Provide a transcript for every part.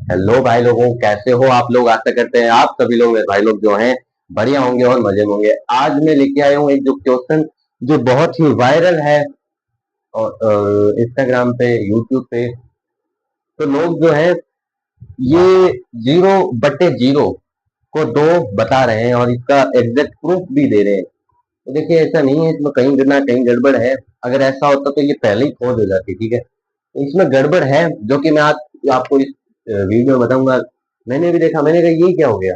Hello भाई लोगों, कैसे हो आप लोग। आशा करते हैं आप सभी लोग, मेरे भाई लोग जो हैं बढ़िया होंगे और मजे में होंगे। आज मैं लेके आया हूँ एक जो क्वेश्चन जो बहुत ही वायरल है और इंस्टाग्राम पे, यूट्यूब पे। तो लोग जो है ये 0/0 को 2 बता रहे हैं और इसका एग्जैक्ट प्रूफ भी दे रहे हैं। तो देखिए, ऐसा नहीं है, इसमें कहीं ना कहीं गड़बड़ है। अगर ऐसा होता तो ये पहले ही खोज हो जाती, ठीक है। तो इसमें गड़बड़ है जो कि मैं आज आपको इस वीडियो में बताऊंगा। मैंने भी देखा, मैंने कहा ये क्या हो गया।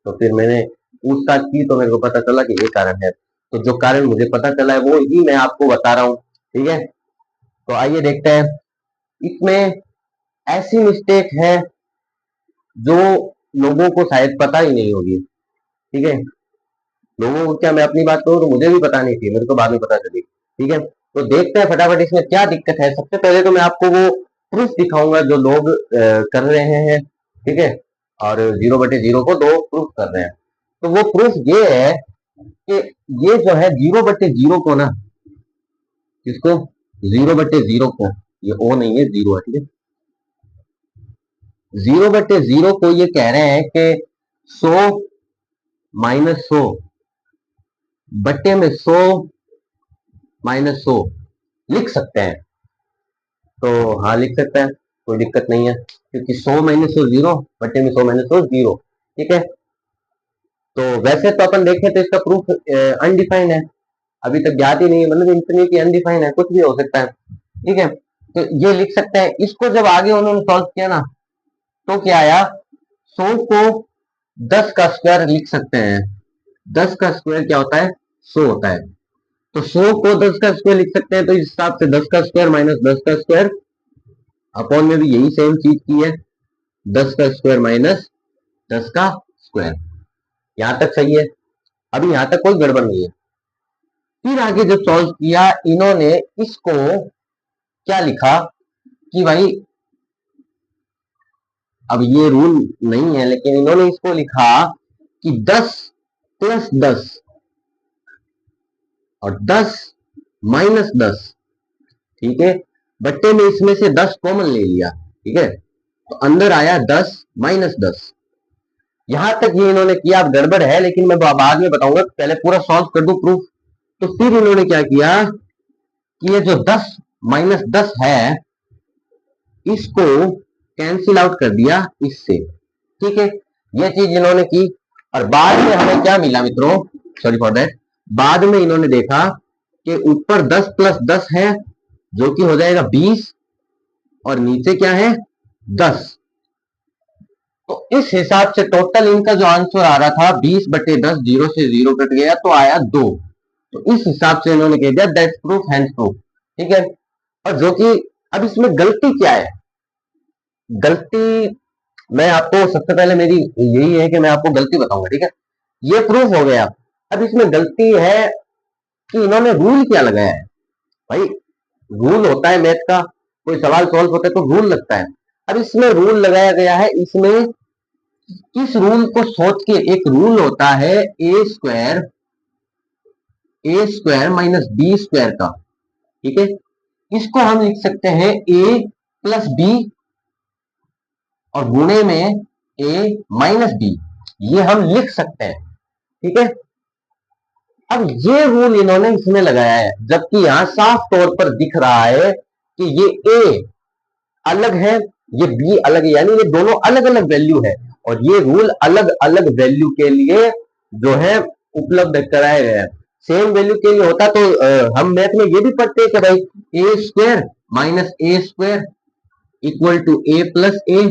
तो फिर मैंने पूछताछ की तो मेरे को पता चला कि ये कारण है। तो जो कारण मुझे पता चला है वो ही मैं आपको बता रहा हूँ, ठीक है। तो आइए देखते हैं। इसमें ऐसी मिस्टेक है जो लोगों को शायद पता ही नहीं होगी, ठीक है। लोगों को क्या, मैं अपनी बात करूँ तो मुझे भी पता नहीं थी, मेरे को बाद में पता चली, ठीक है। तो देखते हैं फटाफट इसमें क्या दिक्कत है। सबसे पहले तो मैं आपको वो प्रूफ दिखाऊंगा जो लोग कर रहे हैं, ठीक है। और 0/0 को 2 प्रूफ कर रहे हैं। तो वो प्रूफ ये है कि ये जो है 0/0 को ना, इसको 0/0 को, ये ओ नहीं है, जीरो है, ठीक है। 0/0 को ये कह रहे हैं कि 100 - 100 बट्टे में 100 - 100 लिख सकते हैं। तो हाँ, लिख सकते हैं, कोई दिक्कत नहीं है, क्योंकि 100 - 100 जीरो, बट्टे में 100 - 100 जीरो, ठीक है। तो वैसे तो अपन देखें तो इसका प्रूफ अनडिफाइंड है, अभी तक ज्ञात ही नहीं है, मतलब इंफिनिटी अनडिफाइंड है, कुछ भी हो सकता है, ठीक है। तो ये लिख सकते हैं। इसको जब आगे उन्होंने सॉल्व किया ना, तो क्या आया, 100 को 10 का स्क्वायर लिख सकते हैं। 10 का स्क्वायर क्या होता है, 100 होता है। तो 100 को 10 का स्क्वायर लिख सकते हैं, तो इस हिसाब से 10 का स्क्वायर माइनस 10 का स्क्वायर, अपॉन में भी यही सेम चीज की है, 10 का स्क्वायर माइनस 10 का स्क्वायर। यहां तक सही है, अभी यहां तक कोई गड़बड़ नहीं है। फिर आगे जब सॉल्व किया इन्होंने, इसको क्या लिखा कि भाई, अब ये रूल नहीं है लेकिन इन्होंने इसको लिखा कि 10 + 10 और 10 - 10, ठीक है। बट्टे में इसमें से 10 कॉमन ले लिया, ठीक है। तो अंदर आया 10 - 10। यहां तक ये इन्होंने किया। अब गड़बड़ है लेकिन मैं बाद में बताऊंगा, पहले पूरा सॉल्व कर दूं प्रूफ। तो फिर इन्होंने क्या किया कि ये जो 10 - 10 है, इसको कैंसिल आउट कर दिया इससे, ठीक है। ये चीज इन्होंने की। और बाद में हमें क्या मिला मित्रों, सॉरी फॉर दैट, बाद में इन्होंने देखा कि ऊपर 10 + 10 है, जो कि हो जाएगा 20, और नीचे क्या है, 10। तो इस हिसाब से टोटल इनका जो आंसर आ रहा था 20/10, जीरो से जीरो कट गया तो आया 2। तो इस हिसाब से इन्होंने कह दिया दैट्स प्रूफ, हैंस प्रूफ, ठीक है। और जो कि अब इसमें गलती क्या है, गलती मैं आपको, सबसे पहले मेरी यही है कि मैं आपको गलती बताऊंगा, ठीक है। ये प्रूफ हो गया। अब इसमें गलती है कि इन्होंने रूल क्या लगाया है। भाई, रूल होता है मैथ का, कोई सवाल सॉल्व होता है तो रूल लगता है। अब इसमें रूल लगाया गया है, इसमें इस रूल को सोच के, एक रूल होता है a² माइनस b² का, ठीक है। इसको हम लिख सकते हैं a + b और गुणे में a - b, ये हम लिख सकते हैं, ठीक है। अब ये रूल इन्होंने इसमें लगाया है, जबकि यहां साफ तौर पर दिख रहा है कि ये a अलग है, ये b अलग है, यानी ये दोनों अलग अलग वैल्यू है। और ये रूल अलग अलग वैल्यू के लिए जो है उपलब्ध कराए गए हैं। सेम वैल्यू के लिए होता तो हम मैथ में ये भी पढ़ते हैं कि भाई a² - a² equal to a + a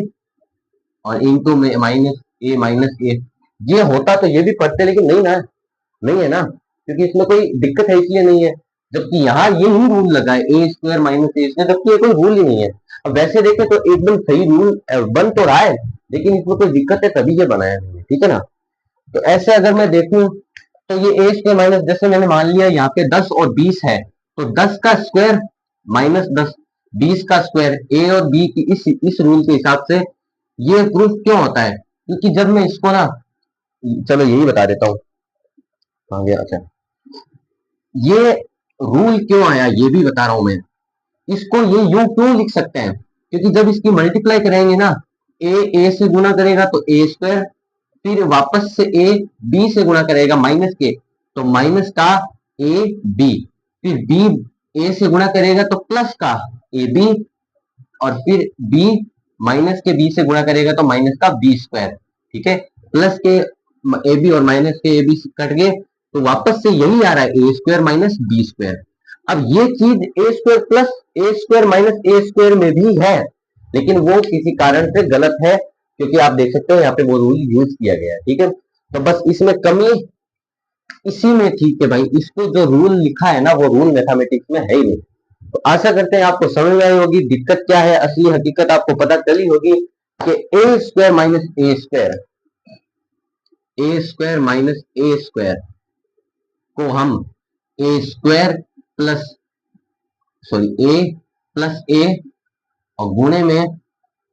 और इंटू में -a, ये होता तो ये भी पढ़ते, लेकिन नहीं ना, नहीं है ना, क्योंकि इसमें कोई दिक्कत है इसलिए नहीं है। जबकि यहाँ ये ही रूल लगा है a² - a², जबकि ये कोई रूल ही नहीं है। अब वैसे देखें तो एकदम सही रूल बन तो रहा है, लेकिन इसमें कोई दिक्कत है तभी ये बनाया है, ठीक है ना। तो ऐसे अगर मैं देखूं तो ये a² माइनस, जैसे मैंने मान लिया यहाँ पे 10 और 20 है, तो 10 का स्क्वायर माइनस 10, 20 का स्क्वायर, a और b की इस रूल के हिसाब से ये प्रूफ क्यों होता है, क्योंकि जब मैं इसको ना, चलो यही बता देता हूँ। हाँ गया, अच्छा, ये रूल क्यों आया ये भी बता रहा हूं मैं। इसको ये यूं क्यों लिख सकते हैं, क्योंकि जब इसकी मल्टीप्लाई करेंगे ना, ए से गुना करेगा तो ए स्क्वायर, फिर वापस से ए बी से गुना करेगा माइनस के, तो माइनस का ए बी, फिर बी ए से गुना करेगा तो प्लस का ए बी, और फिर बी माइनस के बी से गुणा करेगा तो माइनस का बी स्क्वायर। ठीक है, प्लस के ए बी और माइनस के ए बी कट गए, तो वापस से यही आ रहा है ए स्क्वायर माइनस बी स्क्वायर। अब ये चीज ए स्क्वायर प्लस ए स्क्वायर माइनस ए स्क्वायर में भी है, लेकिन वो किसी कारण से गलत है, क्योंकि आप देख सकते हो यहाँ पे वो रूल यूज किया गया है। ठीक है, तो बस इसमें कमी इसी में थी कि भाई इसको जो रूल लिखा है ना वो रूल मैथमेटिक्स में है ही नहीं। तो आशा करते हैं आपको समझ में आई होगी दिक्कत क्या है, असली हकीकत आपको पता चली होगी कि ए स्क्वायर माइनस ए स्क्वायर, ए स्क्वायर माइनस ए स्क्वायर को हम ए स्क्वायर प्लस सॉरी ए प्लस ए और गुणे में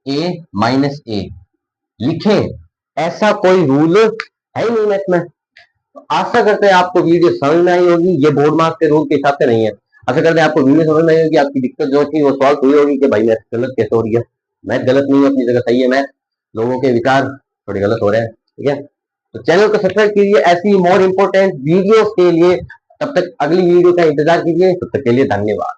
ए माइनस ए लिखे, ऐसा कोई रूल है ही नहीं मैथ में। तो आशा करते हैं आपको वीडियो समझ में आई होगी, ये बोर्ड मार्क्स के रूल के हिसाब से नहीं है। आशा करते हैं आपको वीडियो समझ में आई होगी, आपकी दिक्कत जो थी वो सॉल्व हुई होगी कि भाई मैथ गलत कैसे हो रही है। मैथ गलत नहीं है, अपनी जगह सही है, मैथ लोगों के विचार थोड़े गलत हो रहे हैं। ठीक है, तो चैनल को सब्सक्राइब कीजिए ऐसी मोर इंपोर्टेंट वीडियोस के लिए। तब तक अगली वीडियो का इंतजार कीजिए, तब तक के लिए धन्यवाद।